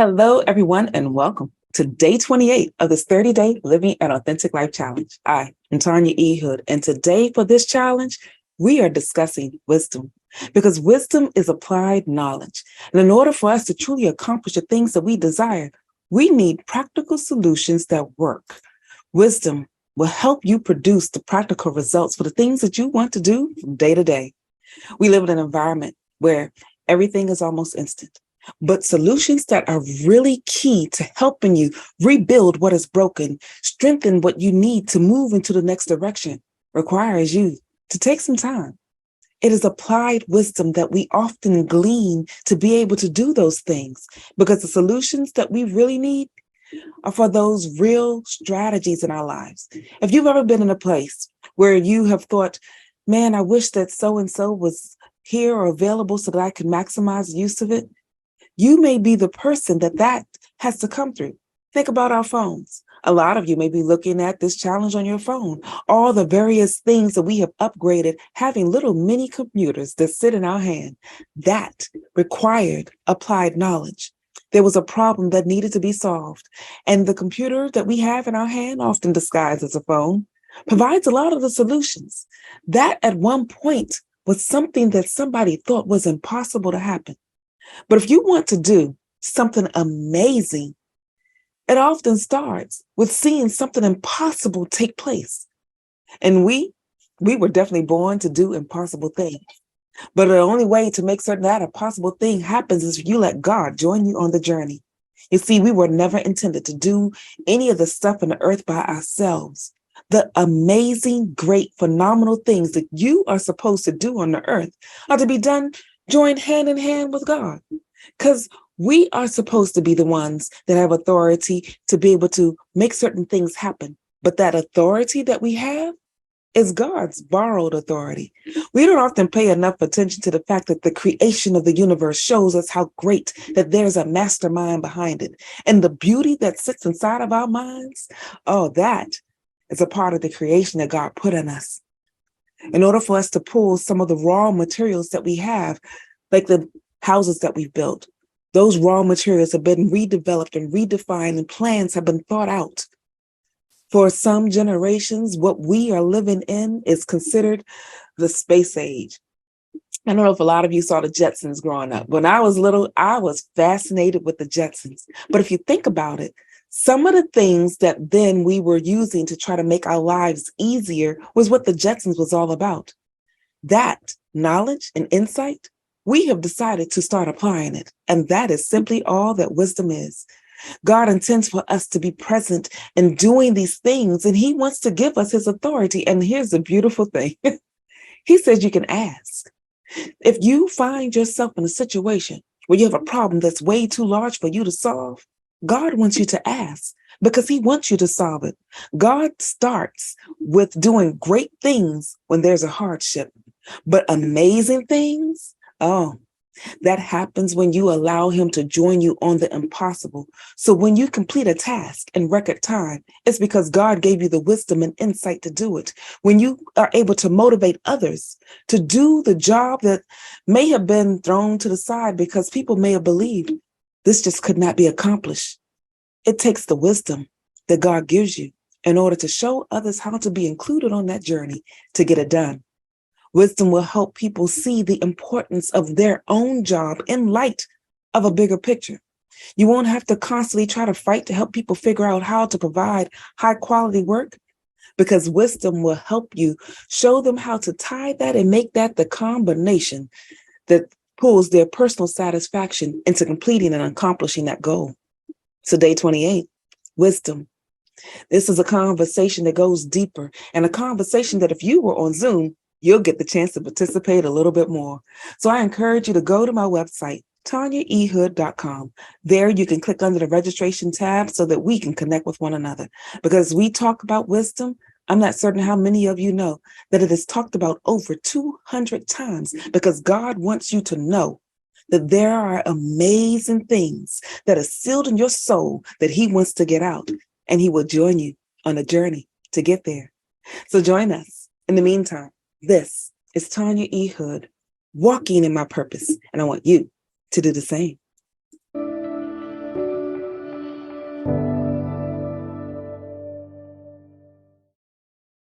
Hello, everyone, and welcome to day 28 of this 30-day Living an Authentic Life Challenge. I am Tanya E. Hood, and today for this challenge, we are discussing wisdom because wisdom is applied knowledge. And in order for us to truly accomplish the things that we desire, we need practical solutions that work. Wisdom will help you produce the practical results for the things that you want to do from day to day. We live in an environment where everything is almost instant. But solutions that are really key to helping you rebuild what is broken, strengthen what you need to move into the next direction, requires you to take some time. It is applied wisdom that we often glean to be able to do those things, because the solutions that we really need are for those real strategies in our lives. If you've ever been in a place where you have thought, man, I wish that so-and-so was here or available so that I could maximize the use of it, you may be the person that has to come through. Think about our phones. A lot of you may be looking at this challenge on your phone, all the various things that we have upgraded, having little mini computers that sit in our hand. That required applied knowledge. There was a problem that needed to be solved. And the computer that we have in our hand, often disguised as a phone, provides a lot of the solutions. That at one point was something that somebody thought was impossible to happen. But if you want to do something amazing, it often starts with seeing something impossible take place. And we were definitely born to do impossible things. But the only way to make certain that a possible thing happens is if you let God join you on the journey. You see, we were never intended to do any of the stuff on the earth by ourselves. The amazing, great, phenomenal things that you are supposed to do on the earth are to be done joined hand in hand with God, because we are supposed to be the ones that have authority to be able to make certain things happen. But that authority that we have is God's borrowed authority. We don't often pay enough attention to the fact that the creation of the universe shows us how great that there's a mastermind behind it. And the beauty that sits inside of our minds, oh, that is a part of the creation that God put in us. In order for us to pull some of the raw materials that we have, like the houses that we've built, those raw materials have been redeveloped and redefined, and plans have been thought out. For some generations, what we are living in is considered the space age. I don't know if a lot of you saw the Jetsons growing up. When I was little, I was fascinated with the Jetsons. But if you think about it, some of the things that then we were using to try to make our lives easier was what the Jetsons was all about. That knowledge and insight, we have decided to start applying it. And that is simply all that wisdom is. God intends for us to be present in doing these things, and he wants to give us his authority. And here's the beautiful thing. He says you can ask. If you find yourself in a situation where you have a problem that's way too large for you to solve, God wants you to ask because he wants you to solve it. God starts with doing great things when there's a hardship, but amazing things, oh, that happens when you allow him to join you on the impossible. So when you complete a task in record time, it's because God gave you the wisdom and insight to do it. When you are able to motivate others to do the job that may have been thrown to the side because people may have believed this just could not be accomplished. It takes the wisdom that God gives you in order to show others how to be included on that journey to get it done. Wisdom will help people see the importance of their own job in light of a bigger picture. You won't have to constantly try to fight to help people figure out how to provide high quality work, because wisdom will help you show them how to tie that and make that the combination that pulls their personal satisfaction into completing and accomplishing that goal. So day 28, wisdom. This is a conversation that goes deeper, and a conversation that if you were on Zoom, you'll get the chance to participate a little bit more. So I encourage you to go to my website, tanyaehood.com. There you can click under the registration tab so that we can connect with one another. Because we talk about wisdom, I'm not certain how many of you know that it is talked about over 200 times, because God wants you to know that there are amazing things that are sealed in your soul that he wants to get out, and he will join you on a journey to get there. So join us. In the meantime, this is Tanya E. Hood, walking in my purpose, and I want you to do the same.